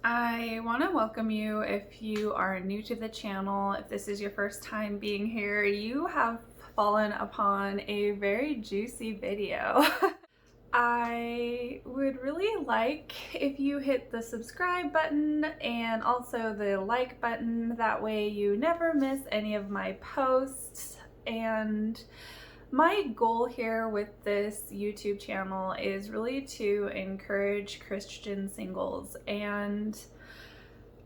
I want to welcome you if you are new to the channel. If this is your first time being here, you have fallen upon a very juicy video. I would really like if you hit the subscribe button and also the like button. That way you never miss any of my posts. And my goal here with this YouTube channel is really to encourage Christian singles. And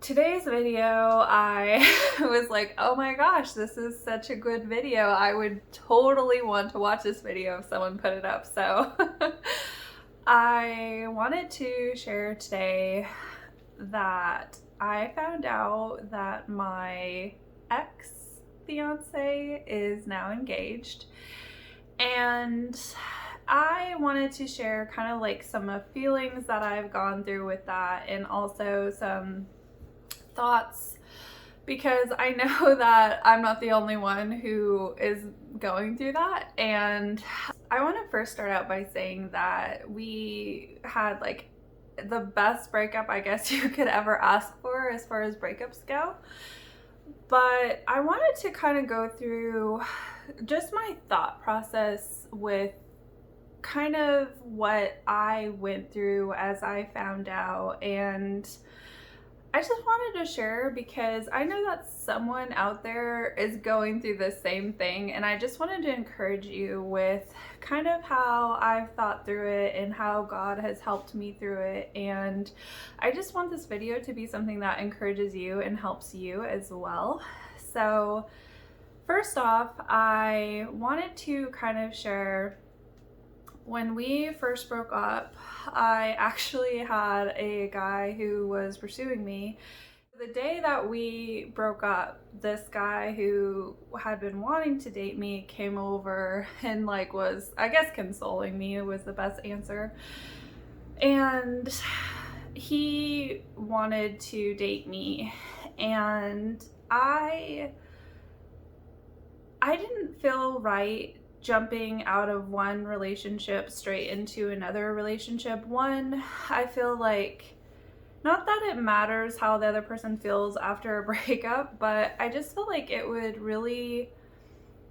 today's video, I was like, oh my gosh, this is such a good video. I would totally want to watch this video if someone put it up. So I wanted to share today that I found out that my ex-fiance is now engaged. And I wanted to share kind of like some of feelings that I've gone through with that, and also some thoughts, because I know that I'm not the only one who is going through that. And I want to first start out by saying that we had like the best breakup I guess you could ever ask for as far as breakups go. But I wanted to kind of go through just my thought process with kind of what I went through as I found out. And I just wanted to share because I know that someone out there is going through the same thing, and I just wanted to encourage you with kind of how I've thought through it and how God has helped me through it. And I just want this video to be something that encourages you and helps you as well. So first off, I wanted to kind of share, when we first broke up, I actually had a guy who was pursuing me. The day that we broke up, this guy who had been wanting to date me came over and like was, I guess, consoling me was the best answer. And he wanted to date me, and I didn't feel right jumping out of one relationship straight into another relationship. One, I feel like, not that it matters how the other person feels after a breakup, but I just feel like it would really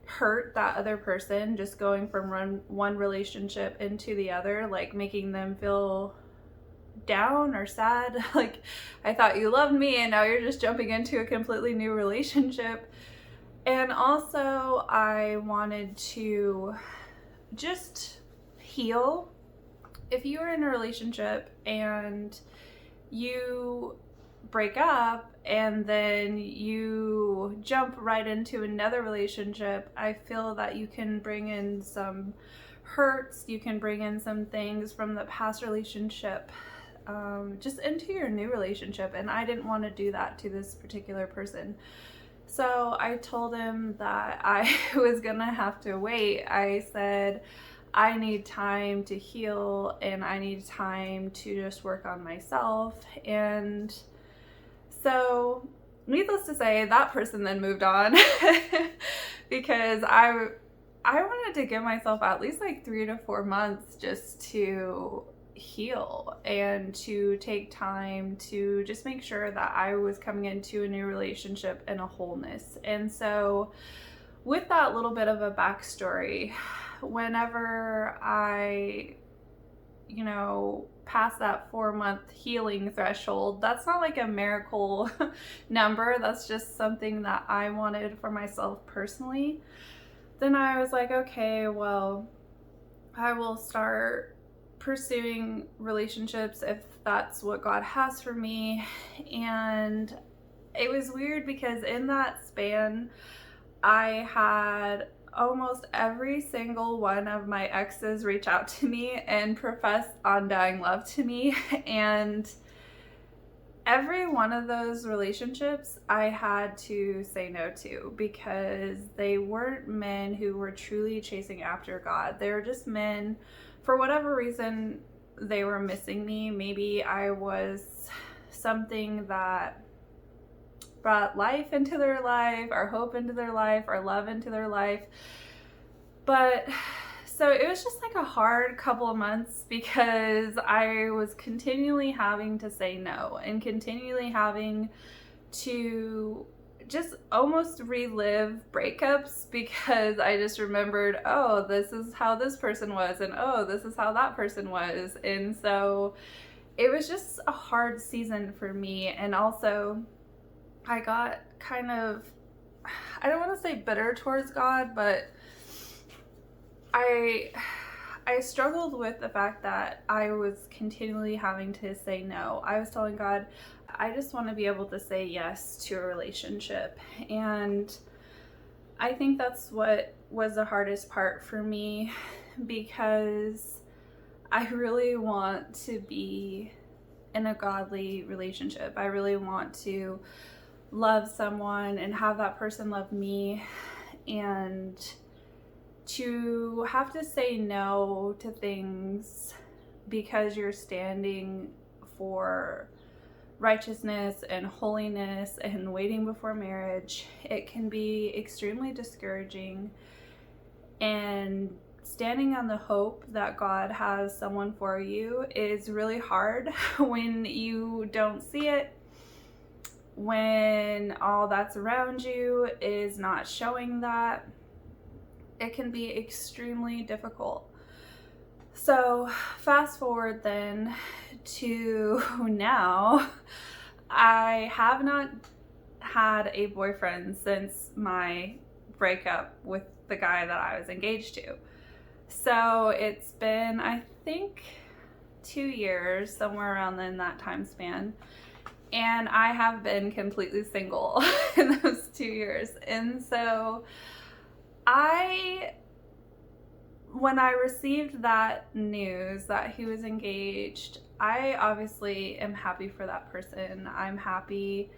hurt that other person just going from one relationship into the other, like making them feel down or sad. Like, I thought you loved me and now you're just jumping into a completely new relationship. And also, I wanted to just heal. If you are in a relationship and you break up and then you jump right into another relationship, I feel that you can bring in some hurts, you can bring in some things from the past relationship just into your new relationship. And I didn't want to do that to this particular person. So I told him that I was gonna have to wait. I said, I need time to heal and I need time to just work on myself. And so, needless to say, that person then moved on because I wanted to give myself at least like 3 to 4 months just to heal and to take time to just make sure that I was coming into a new relationship in a wholeness. And so with that little bit of a backstory, whenever I past that 4-month healing threshold, that's not like a miracle number, that's just something that I wanted for myself personally. Then I was like, okay, well, I will start pursuing relationships if that's what God has for me. And it was weird because in that span, I had almost every single one of my exes reach out to me and profess undying love to me. And every one of those relationships I had to say no to because they weren't men who were truly chasing after God. They were just men, for whatever reason, they were missing me. Maybe I was something that brought life into their life, or hope into their life, or love into their life. But So it was just like a hard couple of months because I was continually having to say no and continually having to just almost relive breakups because I just remembered, oh, this is how this person was, and oh, this is how that person was. And so it was just a hard season for me. And also, I got kind of, I don't want to say bitter towards God, but I struggled with the fact that I was continually having to say no. I was telling God, I just want to be able to say yes to a relationship. And I think that's what was the hardest part for me, because I really want to be in a godly relationship. I really want to love someone and have that person love me, and to have to say no to things because you're standing for righteousness and holiness and waiting before marriage, it can be extremely discouraging. And standing on the hope that God has someone for you is really hard when you don't see it, when all that's around you is not showing that. It can be extremely difficult. So fast forward then to now, I have not had a boyfriend since my breakup with the guy that I was engaged to. So it's been, I think, 2 years, somewhere around in that time span. And I have been completely single in those 2 years. And so when I received that news that he was engaged, I obviously am happy for that person. I'm happy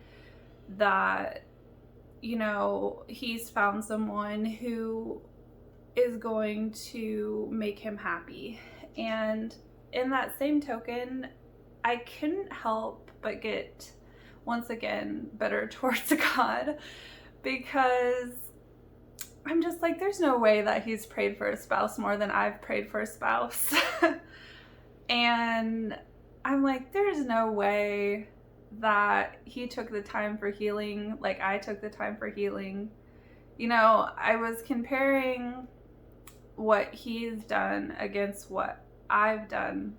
that, you know, he's found someone who is going to make him happy. And in that same token, I couldn't help but get, once again, bitter towards God, because I'm just like, there's no way that he's prayed for a spouse more than I've prayed for a spouse. And I'm like, there's no way that he took the time for healing like I took the time for healing. You know, I was comparing what he's done against what I've done,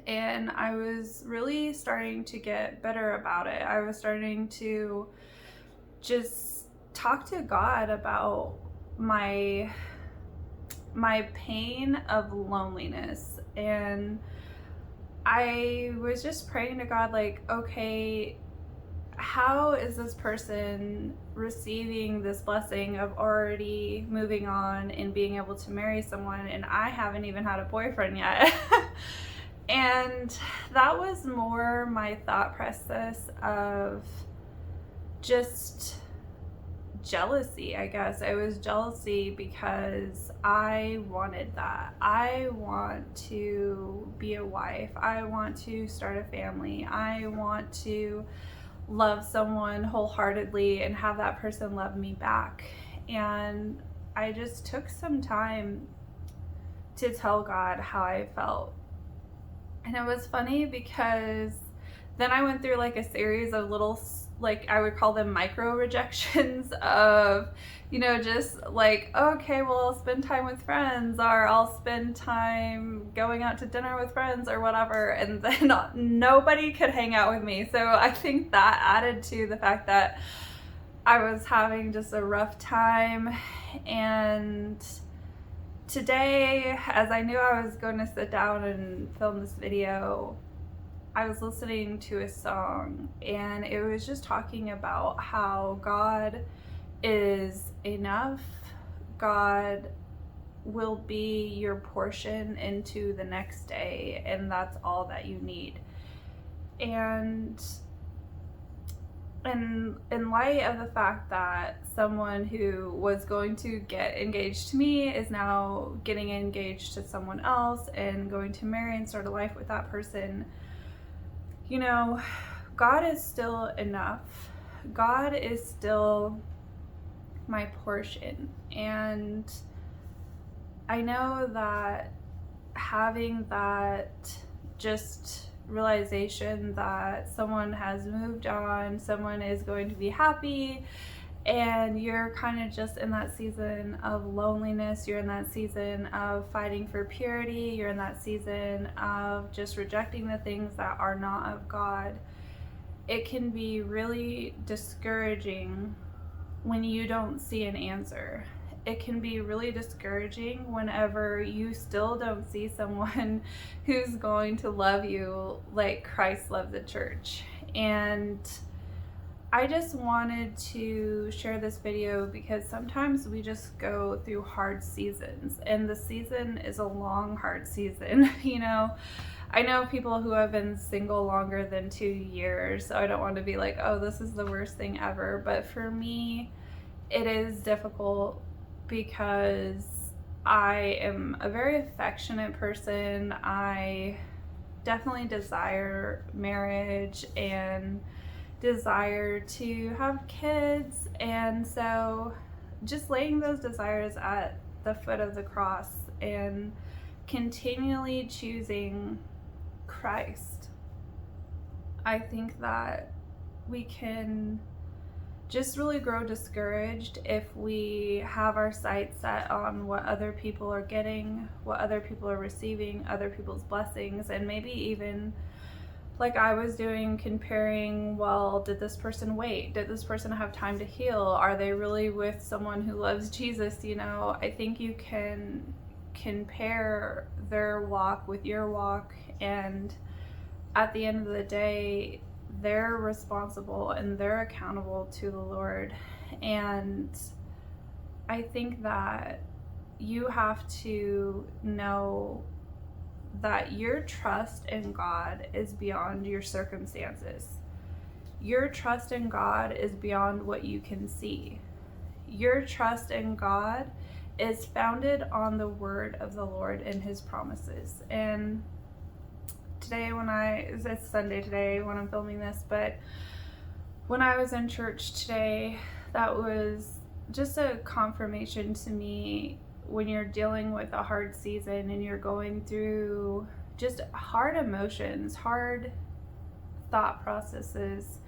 and I was really starting to get bitter about it. I was starting to just talk to God about my pain of loneliness. And I was just praying to God, like, okay, how is this person receiving this blessing of already moving on and being able to marry someone, and I haven't even had a boyfriend yet? And that was more my thought process of just jealousy, I guess. It was jealousy because I wanted that. I want to be a wife. I want to start a family. I want to love someone wholeheartedly and have that person love me back. And I just took some time to tell God how I felt. And it was funny because then I went through like a series of little, like, I would call them micro rejections of, you know, just like, okay, well, I'll spend time with friends, or I'll spend time going out to dinner with friends or whatever. And then nobody could hang out with me. So I think that added to the fact that I was having just a rough time. And today, as I knew I was going to sit down and film this video, I was listening to a song, and it was just talking about how God is enough. God will be your portion into the next day, and that's all that you need. And in light of the fact that someone who was going to get engaged to me is now getting engaged to someone else and going to marry and start a life with that person, you know, God is still enough. God is still my portion. And I know that having that just realization that someone has moved on, someone is going to be happy, and you're kind of just in that season of loneliness, you're in that season of fighting for purity, you're in that season of just rejecting the things that are not of God, it can be really discouraging when you don't see an answer. It can be really discouraging whenever you still don't see someone who's going to love you like Christ loved the church. And I just wanted to share this video because sometimes we just go through hard seasons, and the season is a long, hard season. You know, I know people who have been single longer than 2 years, so I don't want to be like, oh, this is the worst thing ever. But for me, it is difficult because I am a very affectionate person. I definitely desire marriage and desire to have kids, and so just laying those desires at the foot of the cross and continually choosing Christ, I think that we can just really grow discouraged if we have our sights set on what other people are getting, what other people are receiving, other people's blessings, and maybe even like I was doing, comparing, well, did this person wait? Did this person have time to heal? Are they really with someone who loves Jesus? You know, I think you can compare their walk with your walk, and at the end of the day, they're responsible and they're accountable to the Lord. And I think that you have to know that your trust in God is beyond your circumstances. Your trust in God is beyond what you can see. Your trust in God is founded on the word of the Lord and his promises. And today it's Sunday today when I'm filming this, but when I was in church today, that was just a confirmation to me. When you're dealing with a hard season and you're going through just hard emotions, hard thought processes,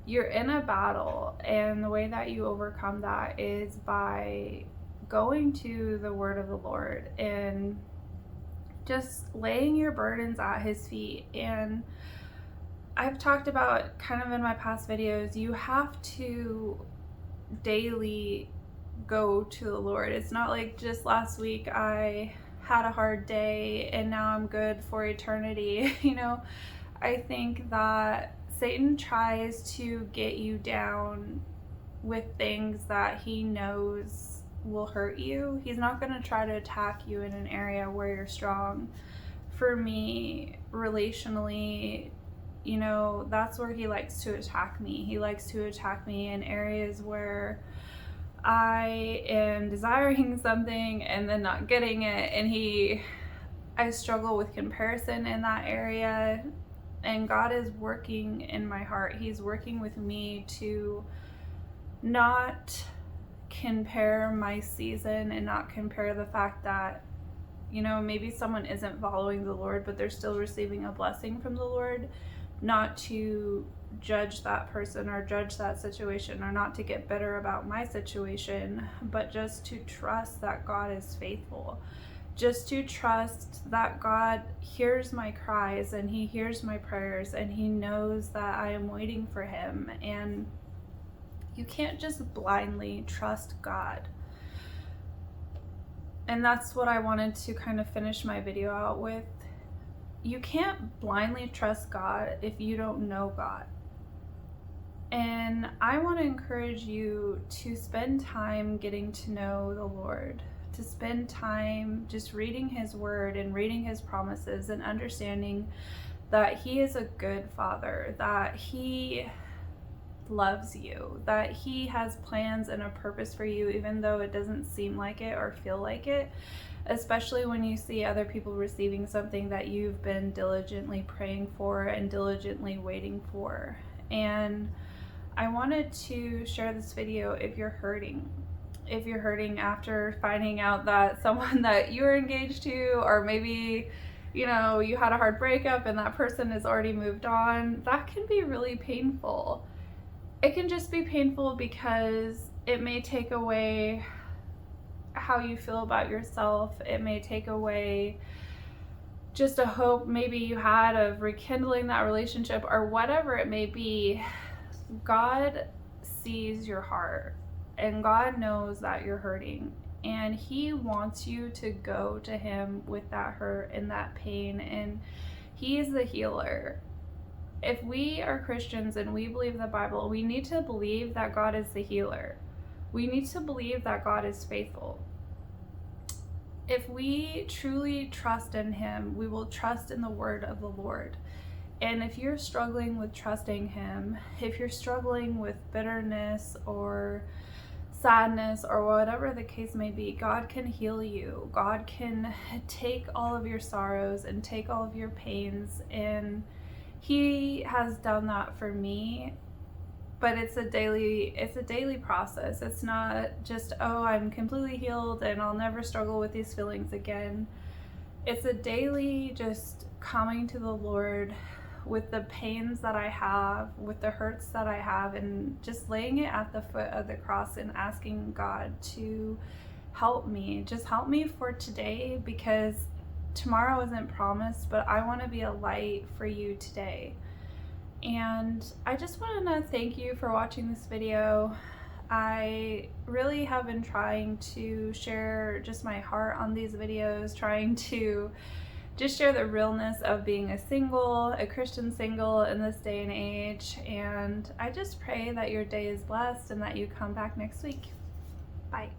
you're in a battle, and the way that you overcome that is by going to the word of the Lord and just laying your burdens at his feet. And I've talked about kind of in my past videos, you have to daily go to the Lord. It's not like just last week I had a hard day and now I'm good for eternity. You know, I think that Satan tries to get you down with things that he knows will hurt you. He's not going to try to attack you in an area where you're strong. For me, relationally, you know, that's where he likes to attack me. He likes to attack me in areas where I am desiring something and then not getting it, and I struggle with comparison in that area, and God is working in my heart. He's working with me to not compare my season and not compare the fact that, you know, maybe someone isn't following the Lord, but they're still receiving a blessing from the Lord. Not to judge that person or judge that situation, or not to get bitter about my situation, but just to trust that God is faithful. Just to trust that God hears my cries and he hears my prayers and he knows that I am waiting for him. And you can't just blindly trust God. And that's what I wanted to kind of finish my video out with. You can't blindly trust God if you don't know God. And I want to encourage you to spend time getting to know the Lord, to spend time just reading his word and reading his promises and understanding that he is a good father, that he loves you, that he has plans and a purpose for you, even though it doesn't seem like it or feel like it. Especially when you see other people receiving something that you've been diligently praying for and diligently waiting for. And I wanted to share this video if you're hurting, if you're hurting after finding out that someone that you were engaged to, or maybe, you know, you had a hard breakup and that person has already moved on, that can be really painful. It can just be painful because it may take away how you feel about yourself. It may take away just a hope maybe you had of rekindling that relationship, or whatever it may be. God sees your heart, and God knows that you're hurting, and He wants you to go to Him with that hurt and that pain, and He is the healer. If we are Christians and we believe the Bible, we need to believe that God is the healer. We need to believe that God is faithful. If we truly trust in Him, we will trust in the word of the Lord. And if you're struggling with trusting Him, if you're struggling with bitterness or sadness or whatever the case may be, God can heal you. God can take all of your sorrows and take all of your pains, and He has done that for me. But it's a daily process. It's not just, oh, I'm completely healed and I'll never struggle with these feelings again. It's a daily just coming to the Lord with the pains that I have, with the hurts that I have, and just laying it at the foot of the cross and asking God to help me. Just help me for today, because tomorrow isn't promised, but I want to be a light for you today. And I just want to thank you for watching this video. I really have been trying to share just my heart on these videos, trying to just share the realness of being a Christian single in this day and age. And I just pray that your day is blessed and that you come back next week. Bye.